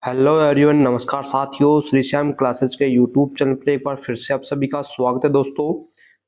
Hello everyone, नमस्कार साथियों। Shri Shyam classes के यूट्यूब चैनल पर एक बार फिर से आप सभी का स्वागत है दोस्तों।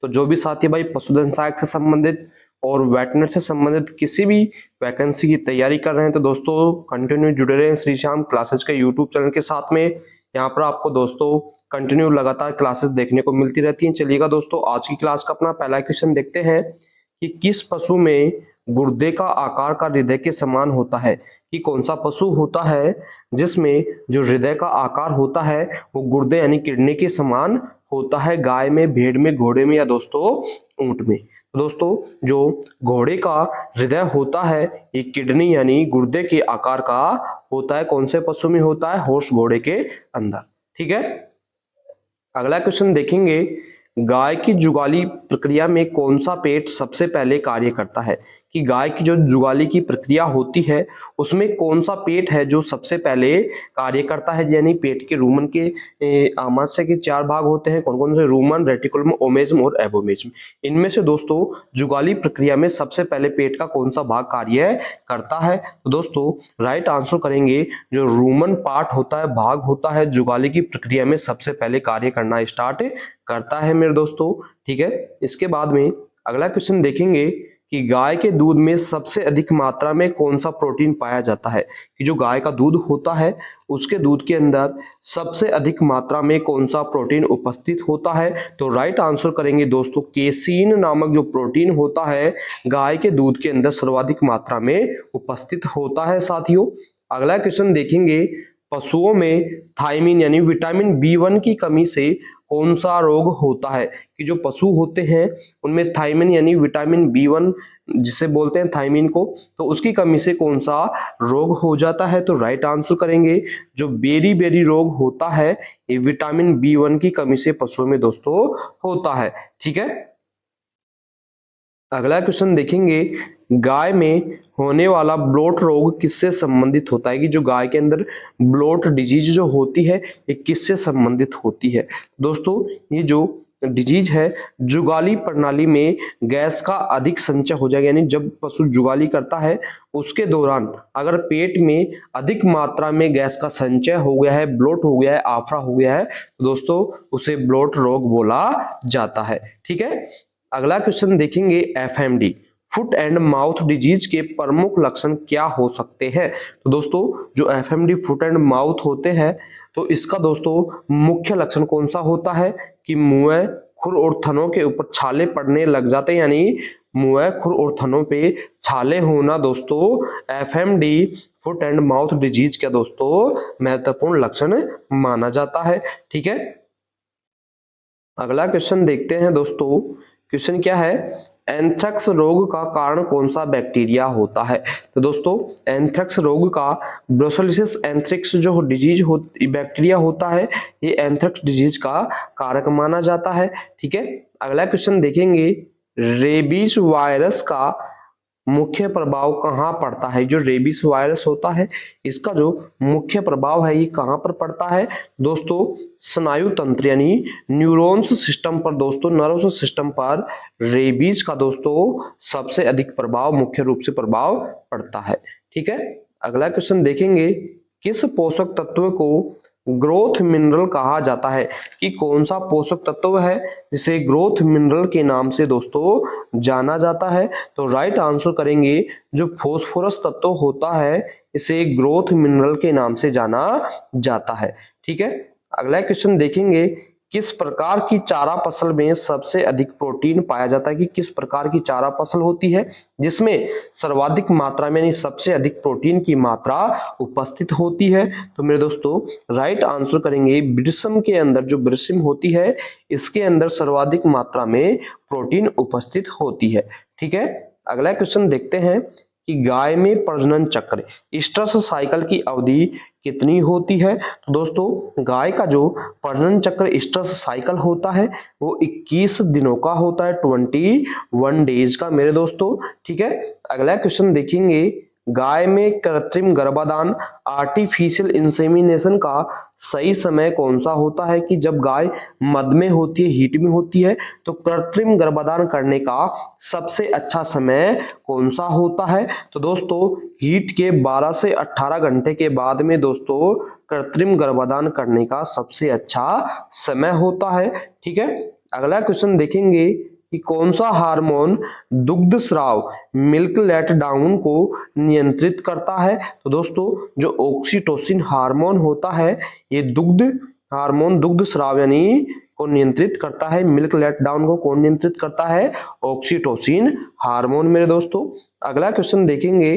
तो जो भी साथी भाई पशुधन सहायक से संबंधित और वेटनरी से संबंधित किसी भी वैकेंसी की तैयारी कर रहे हैं तो दोस्तों कंटिन्यू जुड़े रहें श्री श्याम क्लासेज के यूट्यूब चैनल के साथ में। यहाँ पर आपको दोस्तों कंटिन्यू लगातार क्लासेस देखने को मिलती रहती हैं। चलिएगा दोस्तों, आज की क्लास का अपना पहला क्वेश्चन देखते हैं कि किस पशु में गुर्दे का आकार का हृदय के समान होता है। कि कौन सा पशु होता है जिसमें जो हृदय का आकार होता है वो गुर्दे यानी किडनी के समान होता है। गाय में, भेड़ में, घोड़े में या दोस्तों ऊंट में। तो दोस्तों जो घोड़े का हृदय होता है ये किडनी यानी गुर्दे के आकार का होता है। कौन से पशु में होता है? हॉर्स, घोड़े के अंदर। ठीक है, अगला क्वेश्चन देखेंगे। गाय की जुगाली प्रक्रिया में कौन सा पेट सबसे पहले कार्य करता है? कि गाय की जो जुगाली की प्रक्रिया होती है उसमें कौन सा पेट है जो सबसे पहले कार्य करता है? यानी पेट के रूमन के आमाशय के 4 भाग होते हैं। कौन कौन से? रूमन, रेटिकुलम, ओमेज्म और एबोमेज्म। इनमें से दोस्तों जुगाली प्रक्रिया में सबसे पहले पेट का कौन सा भाग कार्य करता है? तो दोस्तों राइट आंसर करेंगे जो रूमन पार्ट होता है, भाग होता है, जुगाली की प्रक्रिया में सबसे पहले कार्य करना स्टार्ट करता है मेरे दोस्तों। ठीक है, इसके बाद में अगला क्वेश्चन देखेंगे कि गाय के दूध में सबसे अधिक मात्रा में कौन सा प्रोटीन पाया जाता है? कि जो गाय का दूध होता है उसके दूध के अंदर सबसे अधिक मात्रा में कौन सा प्रोटीन उपस्थित होता है? तो राइट आंसर करेंगे दोस्तों केसीन नामक जो प्रोटीन होता है गाय के दूध के अंदर सर्वाधिक मात्रा में उपस्थित होता है साथियों। अगला क्वेश्चन देखेंगे, पशुओं में थायमिन यानी विटामिन B1 की कमी से कौन सा रोग होता है? कि जो पशु होते हैं उनमें थायमिन यानी विटामिन B1 जिसे बोलते हैं थायमिन को, तो उसकी कमी से कौन सा रोग हो जाता है? तो राइट आंसर करेंगे जो बेरी बेरी रोग होता है ये विटामिन B1 की कमी से पशुओं में दोस्तों होता है। ठीक है, अगला क्वेश्चन देखेंगे, गाय में होने वाला ब्लोट रोग किससे संबंधित होता है? कि जो गाय के अंदर ब्लोट डिजीज जो होती है ये किससे संबंधित होती है? दोस्तों ये जो डिजीज है जुगाली प्रणाली में गैस का अधिक संचय हो जाएगा। यानी जब पशु जुगाली करता है उसके दौरान अगर पेट में अधिक मात्रा में गैस का संचय हो गया है, ब्लोट हो गया है, आफरा हो गया है, तो दोस्तों उसे ब्लोट रोग बोला जाता है। ठीक है, अगला क्वेश्चन देखेंगे, FMD foot and mouth disease के प्रमुख लक्षण क्या हो सकते हैं? तो दोस्तों जो एफएमडी फुट एंड माउथ होते हैं तो इसका दोस्तों मुख्य लक्षण कौन सा होता है? कि मुंह, खुर और थनों के ऊपर छाले पड़ने लग जाते हैं। यानी मुंह, खुर और थनों पे छाले होना दोस्तों FMD foot and mouth disease का दोस्तों महत्वपूर्ण लक्षण माना जाता है। ठीक है, अगला क्वेश्चन देखते हैं दोस्तों। क्वेश्चन क्या है? एंथ्रेक्स रोग का कारण कौन सा बैक्टीरिया होता है? तो दोस्तों एंथ्रेक्स रोग का ब्रुसेलोसिस एंथ्रेक्स जो डिजीज बैक्टीरिया होता है ये एंथ्रेक्स डिजीज का कारक माना जाता है। ठीक है, अगला क्वेश्चन देखेंगे, रेबीज वायरस का मुख्य प्रभाव कहाँ पड़ता है? जो रेबीज वायरस होता है इसका जो मुख्य प्रभाव है ये कहाँ पर पड़ता है? दोस्तों स्नायु तंत्र यानी न्यूरॉन्स सिस्टम पर दोस्तों, नर्वस सिस्टम पर रेबीज का दोस्तों सबसे अधिक प्रभाव, मुख्य रूप से प्रभाव पड़ता है। ठीक है, अगला क्वेश्चन देखेंगे, किस पोषक तत्व को ग्रोथ मिनरल कहा जाता है? कि कौन सा पोषक तत्व है जिसे ग्रोथ मिनरल के नाम से दोस्तों जाना जाता है? तो राइट आंसर करेंगे जो फास्फोरस तत्व होता है इसे ग्रोथ मिनरल के नाम से जाना जाता है। ठीक है, अगला क्वेश्चन देखेंगे, किस प्रकार की चारा फसल में सबसे अधिक प्रोटीन पाया जाता है? कि किस प्रकार की चारा फसल होती है जिसमें सर्वाधिक मात्रा में यानी सबसे अधिक प्रोटीन की मात्रा उपस्थित होती है? तो मेरे दोस्तों राइट आंसर करेंगे ब्रिसम के अंदर, जो ब्रिसम होती है इसके अंदर सर्वाधिक मात्रा में प्रोटीन उपस्थित होती है। ठीक है, अगला क्वेश्चन देखते हैं कि गाय में प्रजनन चक्र स्ट्रेस साइकिल की अवधि कितनी होती है? तो दोस्तों गाय का जो प्रजनन चक्र स्ट्रेस साइकिल होता है वो 21 दिनों का होता है, 21 डेज का मेरे दोस्तों। ठीक है, अगला क्वेश्चन देखेंगे, गाय में कृत्रिम गर्भाधान आर्टिफिशियल इंसेमिनेशन का सही समय कौन सा होता है कि जब गाय मद में होती है, हीट में होती है, तो कृत्रिम गर्भाधान करने का सबसे अच्छा समय कौन सा होता है? तो दोस्तों हीट के 12 से 18 घंटे के बाद में दोस्तों कृत्रिम गर्भाधान करने का सबसे अच्छा समय होता है। ठीक है, अगला क्वेश्चन देखेंगे कि कौन सा हार्मोन दुग्ध स्राव मिल्क लेट डाउन को नियंत्रित करता है? तो दोस्तों जो ऑक्सीटोसिन हार्मोन होता है, ये दुग्ध हार्मोन दुग्ध स्राव यानी को नियंत्रित करता है। मिल्क लेट डाउन को कौन नियंत्रित करता है? ऑक्सीटोसिन हार्मोन मेरे दोस्तों। अगला क्वेश्चन देखेंगे,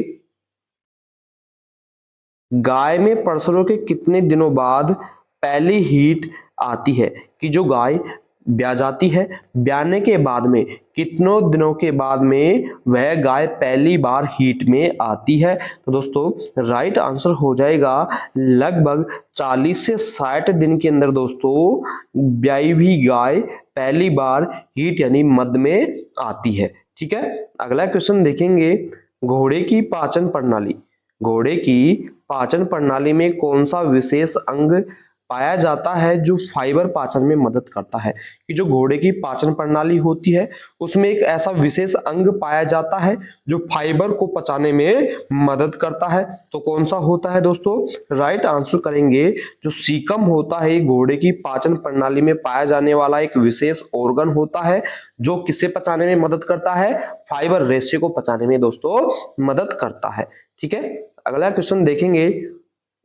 गाय में प्रसव के कितने दिनों बाद पहली हीट आती है? कि जो गाय ब्याह जाती है, ब्याने के बाद में कितनों दिनों के बाद में वह गाय पहली बार हीट में आती है? तो दोस्तों राइट आंसर हो जाएगा लगभग 40 से 60 दिन के अंदर दोस्तों ब्याई हुई गाय पहली बार हीट यानी मद में आती है। ठीक है, अगला क्वेश्चन देखेंगे, घोड़े की पाचन प्रणाली, घोड़े की पाचन प्रणाली में कौन सा विशेष अंग पाया जाता है जो फाइबर पाचन में मदद करता है? कि जो घोड़े की पाचन प्रणाली होती है उसमें एक ऐसा विशेष अंग पाया जाता है जो फाइबर को पचाने में मदद करता है। तो कौन सा होता है दोस्तों? राइट आंसर करेंगे जो सीकम होता है, घोड़े की पाचन प्रणाली में पाया जाने वाला एक विशेष ऑर्गन होता है जो किसे पचाने में मदद करता है? फाइबर रेशे को पचाने में दोस्तों मदद करता है। ठीक है, अगला क्वेश्चन देखेंगे,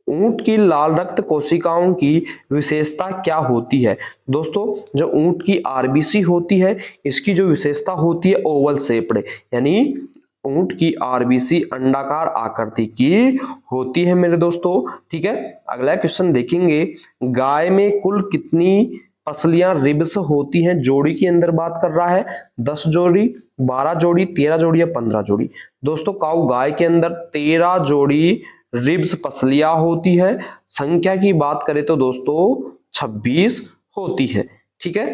ऊंट की लाल रक्त कोशिकाओं की विशेषता क्या होती है? दोस्तों जो ऊंट की आरबीसी होती है इसकी जो विशेषता होती है ओवल शेप्ड, यानी ऊंट की आरबीसी अंडाकार आकृति की होती है मेरे दोस्तों। ठीक है, अगला क्वेश्चन देखेंगे, गाय में कुल कितनी पसलियां रिब्स होती हैं? जोड़ी के अंदर बात कर रहा है, 10 जोड़ी, 12 जोड़ी, 13 जोड़ी या 15 जोड़ी? दोस्तों काऊ गाय के अंदर 13 जोड़ी रिब्स पसलियां होती है। संख्या की बात करें तो दोस्तों 26 होती है। ठीक है,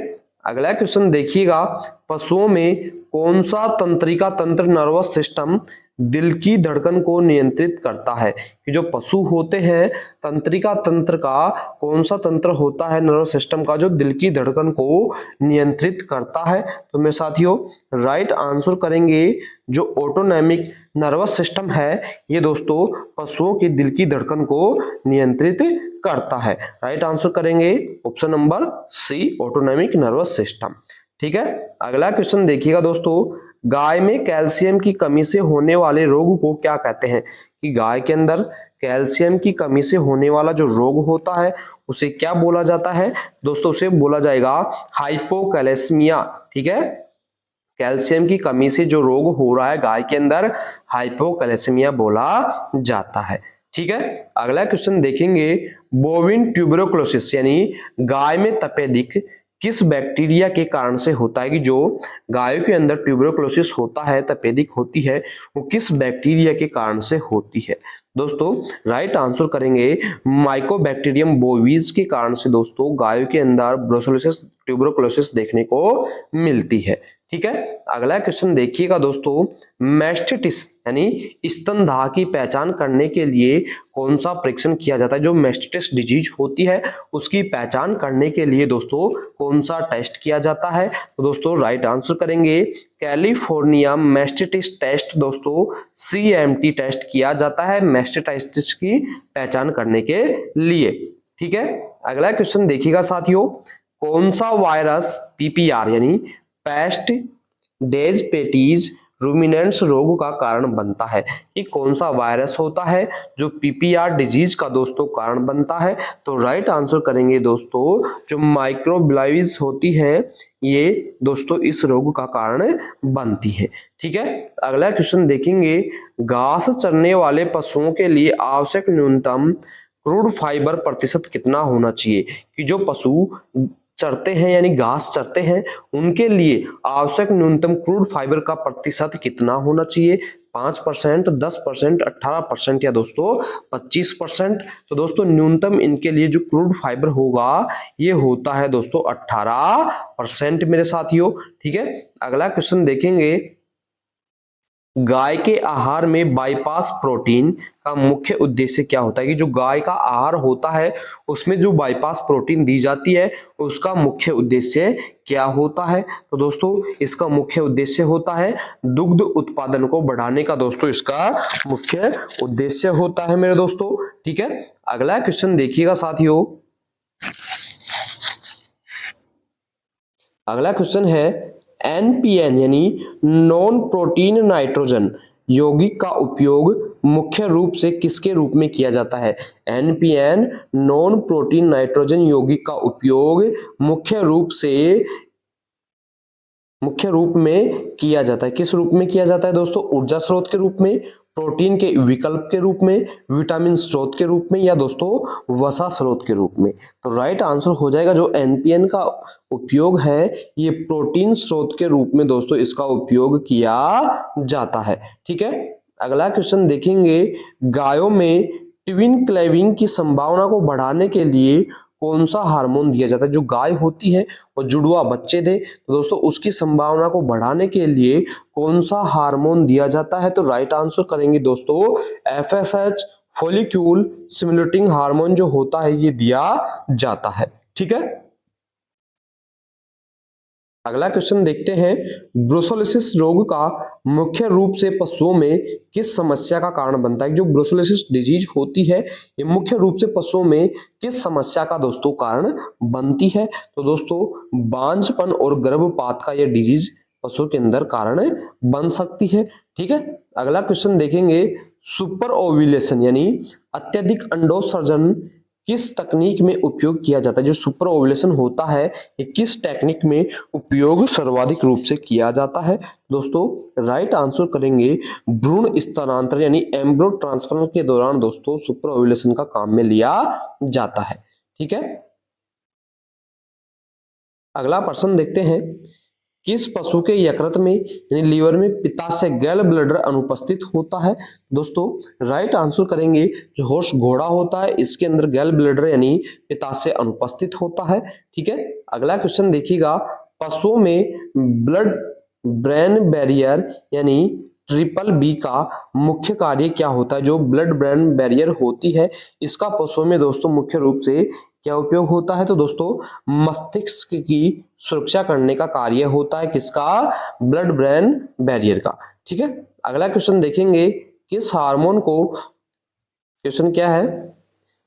अगला क्वेश्चन देखिएगा, पशुओं में कौन सा तंत्रिका तंत्र नर्वस सिस्टम दिल की धड़कन को नियंत्रित करता है? कि जो पशु होते हैं तंत्रिका तंत्र का कौन सा तंत्र होता है नर्वस सिस्टम का जो दिल की धड़कन को नियंत्रित करता है? तो मेरे साथियों राइट आंसर करेंगे जो ऑटोनॉमिक नर्वस सिस्टम है ये दोस्तों पशुओं की दिल की धड़कन को नियंत्रित करता है। राइट आंसर करेंगे option number C, autonomic nervous system. ठीक है, अगला क्वेश्चन देखिएगा दोस्तों, गाय में कैल्शियम की कमी से होने वाले रोग को क्या कहते हैं? कि गाय के अंदर कैल्शियम की कमी से होने वाला जो रोग होता है उसे क्या बोला जाता है? दोस्तों उसे बोला जाएगा हाइपोकैलेसीमिया। ठीक है, कैल्शियम की कमी से जो रोग हो रहा है गाय के अंदर हाइपोकैलेसीमिया बोला जाता है। ठीक है, अगला क्वेश्चन देखेंगे, बोविन ट्यूबरकुलोसिस यानी गाय में तपेदिक किस बैक्टीरिया के कारण से होता है? कि जो गायों के अंदर ट्यूबरकुलोसिस होता है, तपेदिक होती है, वो किस बैक्टीरिया के कारण से होती है? दोस्तों राइट आंसर करेंगे माइकोबैक्टीरियम बोवीज के कारण से दोस्तों गायों के अंदर ब्रुसेलोसिस ट्यूबरकुलोसिस देखने को मिलती है। ठीक है, अगला क्वेश्चन देखिएगा दोस्तों, मैस्टिटिस यानी स्तनदाह की पहचान करने के लिए कौन सा परीक्षण किया जाता है? जो मैस्टिटिस डिजीज होती है उसकी पहचान करने के लिए दोस्तों कौन सा टेस्ट किया जाता है? तो दोस्तों राइट आंसर करेंगे कैलिफोर्निया मैस्टिटिस टेस्ट दोस्तों CMT टेस्ट किया जाता है मैस्टिटाइटिस की पहचान करने के लिए। ठीक है, अगला क्वेश्चन देखिएगा साथियों, कौन सा वायरस PPR यानी पेस्ट डेज पेटीज रूमिनेंट्स रोग का कारण बनता है? कि कौन सा वायरस होता है जो PPR डिजीज का दोस्तों कारण बनता है? तो राइट आंसर करेंगे दोस्तों जो माइक्रोब्लाइज होती है ये दोस्तों इस रोग का कारण बनती है। ठीक है, अगला क्वेश्चन देखेंगे, घास चरने वाले पशुओं के लिए आवश्यक न्यूनतम क्रूड फाइबर प्रतिशत कितना होना चाहिए? कि जो पशु चरते हैं यानी घास चरते हैं उनके लिए आवश्यक न्यूनतम क्रूड फाइबर का प्रतिशत कितना होना चाहिए? 5%, 10%, 18% या दोस्तों 25%? तो दोस्तों न्यूनतम इनके लिए जो क्रूड फाइबर होगा ये होता है दोस्तों 18% मेरे साथियों। ठीक है, अगला क्वेश्चन देखेंगे, गाय के आहार में बाईपास प्रोटीन का मुख्य उद्देश्य क्या होता है कि जो गाय का आहार होता है उसमें जो बाईपास प्रोटीन दी जाती है उसका मुख्य उद्देश्य क्या होता है। तो दोस्तों इसका मुख्य उद्देश्य होता है दुग्ध उत्पादन को बढ़ाने का दोस्तों इसका मुख्य उद्देश्य होता है मेरे दोस्तों। ठीक है, अगला क्वेश्चन देखिएगा साथियों। अगला क्वेश्चन है एनपीएन यानी नॉन प्रोटीन नाइट्रोजन यौगिक का उपयोग मुख्य रूप से किसके रूप में किया जाता है। एनपीएन नॉन प्रोटीन नाइट्रोजन यौगिक का उपयोग मुख्य रूप में किया जाता है। किस रूप में किया जाता है दोस्तों? ऊर्जा स्रोत के रूप में, प्रोटीन के विकल्प के रूप में, विटामिन स्रोत के रूप में, या दोस्तों वसा स्रोत के रूप में। तो राइट आंसर हो जाएगा जो एनपीएन का उपयोग है ये प्रोटीन स्रोत के रूप में दोस्तों इसका उपयोग किया जाता है। ठीक है, अगला क्वेश्चन देखेंगे। गायों में ट्विन क्लेविंग की संभावना को बढ़ाने के लिए कौन सा हार्मोन दिया जाता है? जो गाय होती है वो जुड़वा बच्चे दे तो दोस्तों उसकी संभावना को बढ़ाने के लिए कौन सा हार्मोन दिया जाता है? तो राइट आंसर करेंगे दोस्तों एफएसएच फॉलिक्यूल स्टिमुलेटिंग हार्मोन जो होता है ये दिया जाता है। ठीक है, अगला क्वेश्चन देखते हैं। ब्रुसेलोसिस रोग का मुख्य रूप से पशुओं में किस समस्या का कारण बनता है? जो ब्रुसेलोसिस डिजीज होती है ये मुख्य रूप से पशुओं में किस समस्या का दोस्तों कारण बनती है? तो दोस्तों बांझपन और गर्भपात का यह डिजीज पशु के अंदर कारण बन सकती है। ठीक है, अगला क्वेश्चन देखेंगे। सुपर ओव्यूलेशन यानी अत्यधिक अंडोत्सर्जन किस तकनीक में उपयोग किया जाता है? जो सुपर ओव्यूलेशन होता है ये किस टेक्निक में उपयोग सर्वाधिक रूप से किया जाता है? दोस्तों राइट आंसर करेंगे भ्रूण स्थानांतरण यानी एम्ब्रियो ट्रांसफर के दौरान दोस्तों सुपर ओव्यूलेशन का काम में लिया जाता है। ठीक है, अगला प्रश्न देखते हैं। किस पशु के यकृत में यानी लीवर में पित्ताशय गैल ब्लडर अनुपस्थित होता है? दोस्तों राइट आंसर करेंगे जो हॉर्स घोड़ा होता है इसके अंदर गैल ब्लडर यानी पित्ताशय अनुपस्थित होता है। ठीक है, अगला क्वेश्चन देखिएगा। पशुओं में ब्लड ब्रेन बैरियर यानी ट्रिपल बी का मुख्य कार्य क्या होता है? जो ब्लड ब्रेन बैरियर होती है इसका पशुओं में दोस्तों मुख्य रूप से क्या उपयोग होता है? तो दोस्तों मस्तिष्क की सुरक्षा करने का कार्य होता है किसका? ब्लड ब्रेन बैरियर का। ठीक है, अगला क्वेश्चन देखेंगे। किस हार्मोन को क्वेश्चन क्या है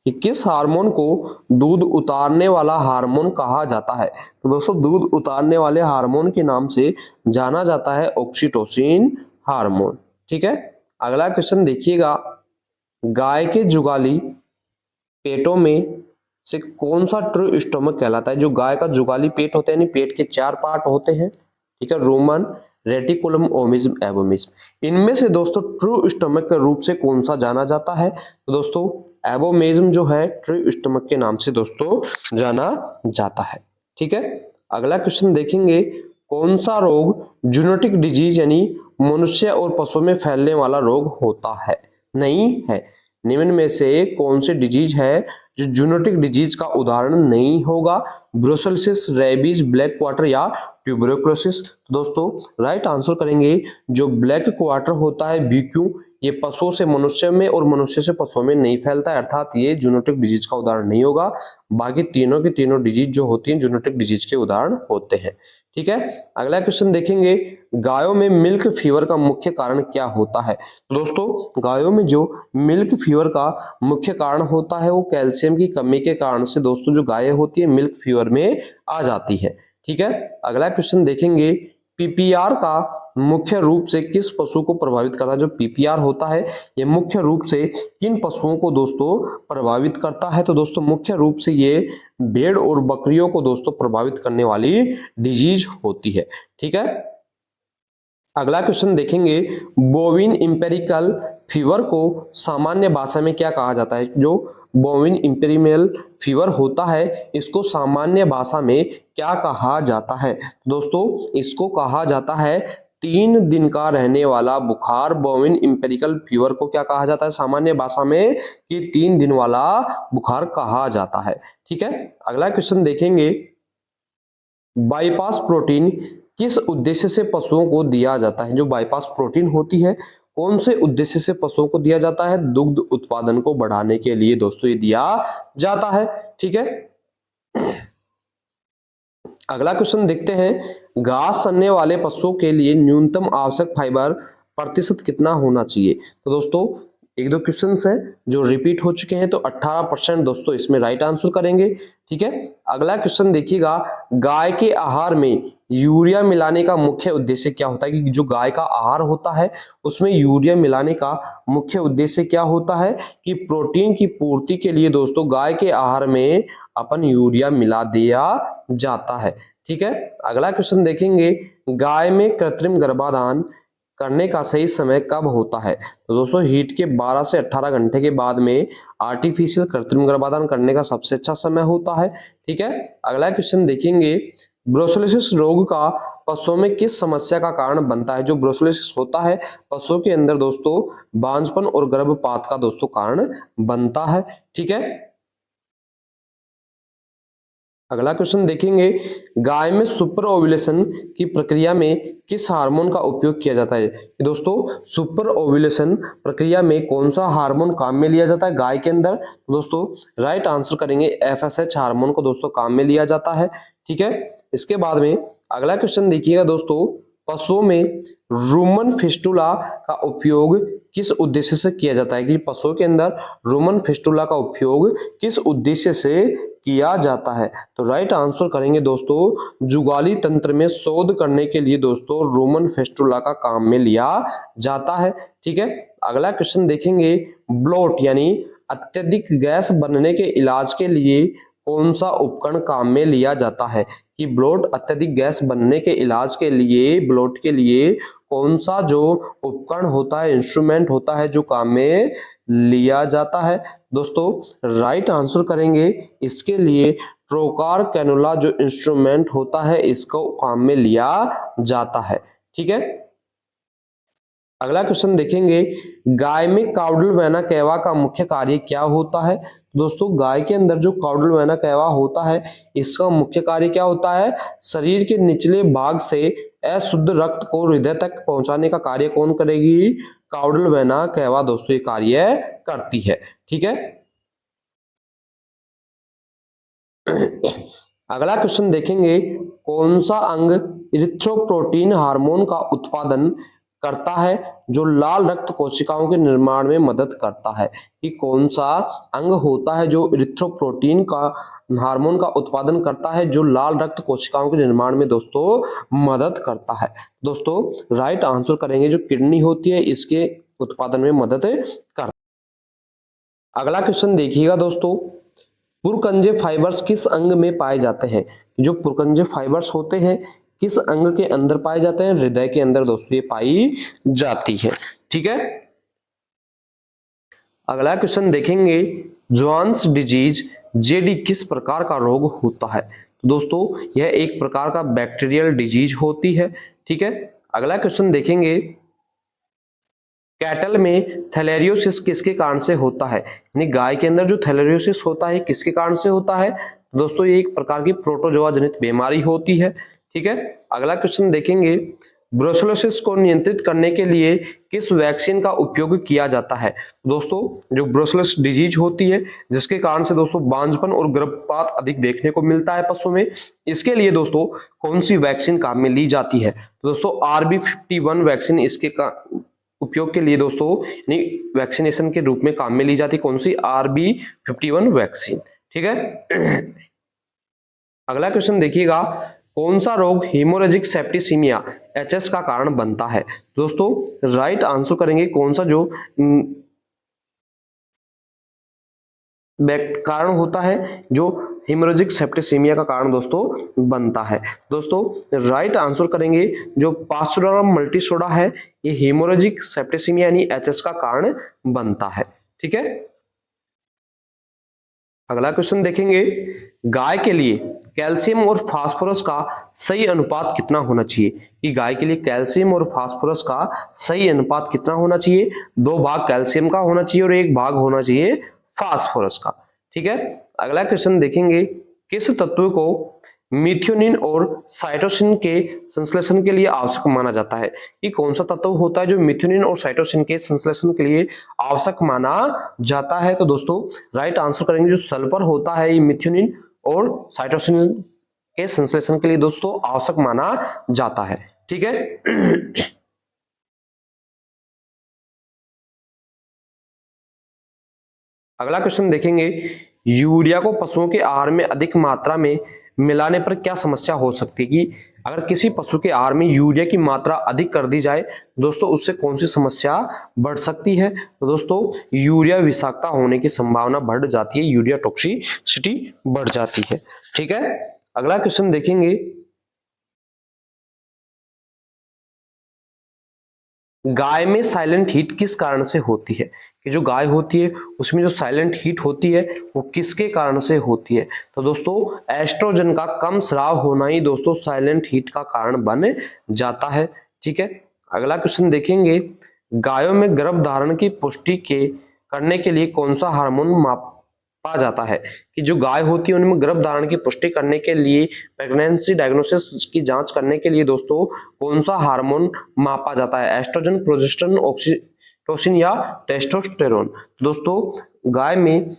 कि किस हार्मोन को दूध उतारने वाला हार्मोन कहा जाता है? तो दोस्तों दूध उतारने वाले हार्मोन के नाम से जाना जाता है ऑक्सीटोसिन हार्मोन। ठीक है, अगला क्वेश्चन देखिएगा। गाय के जुगाली पेटों में से कौन सा ट्रू स्टोमक कहलाता है? जो गाय का जुगाली पेट होता है यानी पेट के 4 पार्ट होते हैं। ठीक है, रोमन, रेटिकुलम, ओमिज्म, एबोमिज्म। इनमें से दोस्तों ट्रू स्टोमक के रूप से कौन सा जाना जाता है? तो दोस्तों एबोमिज्म जो है ट्रू स्टोमक के नाम से दोस्तों जाना जाता है। ठीक है, अगला क्वेश्चन देखेंगे। कौन सा रोग जूनोटिक डिजीज यानी मनुष्य और पशु में फैलने वाला रोग होता है? नहीं है। निम्न में से कौन सी डिजीज है जो जूनोटिक डिजीज का उदाहरण नहीं होगा? ब्रुसेलोसिस, रेबीज, ब्लैक क्वार्टर या ट्यूबरकुलोसिस। तो दोस्तों राइट आंसर करेंगे जो ब्लैक क्वार्टर होता है बीक्यू ये पशुओं से मनुष्य में और मनुष्य से पशुओं में नहीं फैलता है अर्थात ये जूनोटिक डिजीज का उदाहरण नहीं होगा। बाकी तीनों की तीनों डिजीज जो होती हैं जूनोटिक डिजीज के उदाहरण होते हैं। ठीक है, अगला क्वेश्चन देखेंगे। गायों में मिल्क फीवर का मुख्य कारण क्या होता है? तो दोस्तों गायों में जो मिल्क फीवर का मुख्य कारण होता है वो कैल्शियम की कमी के कारण से दोस्तों जो गायें होती है मिल्क फीवर में आ जाती है। ठीक है, अगला क्वेश्चन देखेंगे। पीपीआर का मुख्य रूप से किस पशु को प्रभावित करता है? जो पीपीआर होता है ये मुख्य रूप से किन पशुओं को दोस्तों प्रभावित करता है? तो दोस्तों मुख्य रूप से ये भेड़ और बकरियों को दोस्तों प्रभावित करने वाली डिजीज होती है। ठीक है, अगला क्वेश्चन देखेंगे। बोविन इंपेरिकल फीवर को सामान्य भाषा में क्या कहा जाता है? जो बोविन इंपेरिकल फीवर होता है इसको सामान्य भाषा में क्या कहा जाता है? दोस्तों इसको कहा जाता है 3 दिन का रहने वाला बुखार। बोविन इंपेरिकल फीवर को क्या कहा जाता है सामान्य भाषा में? कि 3 दिन वाला बुखार कहा जाता है। ठीक है, अगला क्वेश्चन देखेंगे। बाईपास प्रोटीन किस उद्देश्य से पशुओं को दिया जाता है? जो बाईपास प्रोटीन होती है कौन से उद्देश्य से पशुओं को दिया जाता है? दुग्ध उत्पादन को बढ़ाने के लिए दोस्तों ये दिया जाता है। ठीक है, अगला क्वेश्चन देखते हैं। घास चरने वाले पशुओं के लिए न्यूनतम आवश्यक फाइबर प्रतिशत कितना होना चाहिए? तो दोस्तों एक दो क्वेश्चंस हैं जो रिपीट हो चुके हैं, तो 18% दोस्तों इसमें राइट आंसर करेंगे। ठीक है, अगला क्वेश्चन देखिएगा। गाय के आहार में यूरिया मिलाने का मुख्य उद्देश्य क्या होता है? कि जो गाय का आहार होता है उसमें यूरिया मिलाने का मुख्य उद्देश्य क्या होता है? कि प्रोटीन की पूर्ति के लिए दोस्तों गाय के आहार में अपन यूरिया मिला दिया जाता है। ठीक है, अगला क्वेश्चन देखेंगे। गाय में कृत्रिम गर्भाधान करने का सही समय कब होता है? तो दोस्तों हीट के 12 से 18 घंटे के बाद में आर्टिफिशियल कृत्रिम गर्भाधान करने का सबसे अच्छा समय होता है। ठीक है, अगला क्वेश्चन देखेंगे। ब्रुसेलोसिस रोग का पशुओं में किस समस्या का कारण बनता है? जो ब्रुसेलोसिस होता है पशुओं के अंदर दोस्तों बांझपन और गर्भपात का दोस्तों कारण बनता है। ठीक है, अगला क्वेश्चन देखेंगे। गाय में सुपर ओव्यूलेशन की प्रक्रिया में किस हार्मोन का उपयोग किया जाता है? दोस्तों सुपर ओव्यूलेशन प्रक्रिया में कौन सा हार्मोन काम में लिया जाता है गाय के अंदर? दोस्तों राइट आंसर करेंगे FSH हार्मोन को दोस्तों काम में लिया जाता है। ठीक है, इसके बाद में अगला क्वेश्चन देखिएगा दोस्तों। पशुओं में रूमन फिस्टुला का उपयोग किस उद्देश्य से किया जाता है? कि पशुओं के अंदर रूमन फिस्टुला का उपयोग किस उद्देश्य से किया जाता है? तो राइट आंसर करेंगे दोस्तों जुगाली तंत्र में शोध करने के लिए दोस्तों रूमन फिस्टुला का काम में लिया जाता है। ठीक है, अगला क्वेश्चन देखेंगे। ब्लोट यानी अत्यधिक गैस बनने के इलाज के लिए कौन सा उपकरण काम में लिया जाता है? कि ब्लोट अत्यधिक गैस बनने के इलाज के लिए ब्लोट के लिए कौन सा जो उपकरण होता है, इंस्ट्रूमेंट होता है जो काम में लिया जाता है? दोस्तों राइट आंसर करेंगे इसके लिए ट्रोकार कैनुला जो इंस्ट्रूमेंट होता है इसको काम में लिया जाता है। ठीक है, अगला क्वेश्चन देखेंगे। गाय में काउडल वेना कैवा का मुख्य कार्य क्या होता है? दोस्तों गाय के अंदर जो काउडल वेना कैवा होता है इसका मुख्य कार्य क्या होता है? शरीर के निचले भाग से अशुद्ध रक्त को हृदय तक पहुंचाने का कार्य कौन करेगी? काउडल वेना कैवा दोस्तों ये कार्य करती है। ठीक है, अगला क्वेश्चन देखेंगे। कौन सा अंग इरिथ्रोपोइटिन हार्मोन का उत्पादन करता है जो लाल रक्त कोशिकाओं के निर्माण में मदद करता है? कि कौन सा अंग होता है जो इरिथ्रोपोइटिन का हार्मोन का उत्पादन करता है जो लाल रक्त कोशिकाओं के निर्माण में दोस्तों मदद करता है? दोस्तों राइट आंसर करेंगे जो किडनी होती है इसके उत्पादन में मदद करता है। अगला क्वेश्चन देखिएगा दोस्तों। पुरकंजे फाइबर्स किस अंग में पाए जाते हैं? जो पुरकंजे फाइबर्स होते हैं किस अंग के अंदर पाए जाते हैं? हृदय के अंदर दोस्तों ये पाई जाती है। ठीक है, अगला क्वेश्चन देखेंगे। जोन्स डिजीज जेडी किस प्रकार का रोग होता है? तो दोस्तों यह एक प्रकार का बैक्टीरियल डिजीज होती है। ठीक है, अगला क्वेश्चन देखेंगे। कैटल में थैलेरियोसिस किसके कारण से होता है? यानी गाय के अंदर जो थैलेरियोसिस होता है किसके कारण से होता है? दोस्तों ये एक प्रकार की प्रोटोजोआ जनित बीमारी होती है। ठीक है, अगला क्वेश्चन देखेंगे। ब्रुसेलोसिस को नियंत्रित करने के लिए किस वैक्सीन का उपयोग किया जाता है? दोस्तों जो ब्रुसेलोसिस डिजीज होती है जिसके कारण से दोस्तों बांझपन और गर्भपात अधिक देखने को मिलता है पशु में, इसके लिए दोस्तों कौन सी वैक्सीन काम में ली जाती है? तो दोस्तों RB51 वैक्सीन इसके उपयोग के लिए दोस्तों वैक्सीनेशन के रूप में काम में ली जाती है। कौन सी? RB51 vaccine. ठीक है, अगला क्वेश्चन देखिएगा। कौन सा रोग हेमोरेजिक सेप्टिसीमिया HS का कारण बनता है? दोस्तों राइट आंसर करेंगे कौन सा जो कारण होता है जो हेमोरेजिक सेप्टिसीमिया का कारण दोस्तों बनता है। दोस्तों राइट आंसर करेंगे जो पास्चुरोरम मल्टीसोडा है ये हेमोरेजिक सेप्टिसीमिया यानी HS का कारण बनता है। ठीक है, अगला क्वेश्चन देखेंगे। गाय के लिए कैल्शियम और फास्फोरस का सही अनुपात कितना होना चाहिए? कि गाय के लिए कैल्शियम और फास्फोरस का सही अनुपात कितना होना चाहिए? 2 भाग कैल्शियम का होना चाहिए और 1 भाग होना चाहिए फास्फोरस का। ठीक है, अगला क्वेश्चन देखेंगे। किस तत्व को मिथ्योनिन और साइटोसिन के संश्लेषण के लिए आवश्यक माना जाता है। ये कौन सा तत्व होता है जो मिथ्योनिन और साइटोसिन के संश्लेषण के लिए आवश्यक माना जाता है? तो दोस्तों राइट आंसर करेंगे जो सल्फर होता है, ये मिथ्योनिन और साइटोसिन के संश्लेषण के लिए दोस्तों आवश्यक माना जाता है। ठीक है। अगला क्वेश्चन देखेंगे, यूरिया को पशुओं के आहार में अधिक मात्रा में मिलाने पर क्या समस्या हो सकती है? कि अगर किसी पशु के आहार में यूरिया की मात्रा अधिक कर दी जाए दोस्तों, उससे कौन सी समस्या बढ़ सकती है? तो दोस्तों यूरिया विषाक्तता होने की संभावना बढ़ जाती है, यूरिया टॉक्सिसिटी बढ़ जाती है। ठीक है। अगला क्वेश्चन देखेंगे, गाय में साइलेंट हीट किस कारण से होती है? कि जो गाय होती है उसमें जो साइलेंट हीट होती है वो किसके कारण से होती है? तो दोस्तों एस्ट्रोजन का कम स्राव होना ही दोस्तों साइलेंट हीट का कारण बन जाता है। ठीक है। अगला क्वेश्चन देखेंगे, गायों में गर्भधारण की पुष्टि करने के लिए कौन सा हार्मोन मापा जाता है? कि जो गाय होती है उनमें गर्भधारण की पुष्टि करने के लिए, प्रेगनेंसी डायग्नोसिस की जांच करने के लिए दोस्तों कौन सा हार्मोन मापा जाता है? एस्ट्रोजन, प्रोजेस्टेरोन, ऑक्सीटोसिन या टेस्टोस्टेरोन? दोस्तों गाय में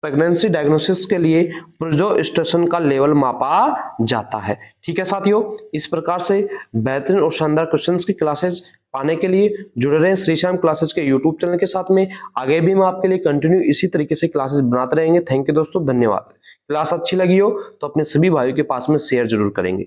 प्रेगनेंसी डायग्नोसिस के लिए प्रोजेस्टेरोन का लेवल मापा जाता है। ठीक है साथियों, इस प्रकार से बेहतरीन और शानदार क्वेश्चंस की क्लासेस पाने के लिए जुड़े रहें श्रीश्याम क्लासेस के यूट्यूब चैनल के साथ में। आगे भी हम आपके लिए कंटिन्यू इसी तरीके से क्लासेस बनाते रहेंगे। थैंक यू दोस्तों, धन्यवाद। क्लास अच्छी लगी हो तो अपने सभी भाइयों के पास में शेयर जरूर करेंगे।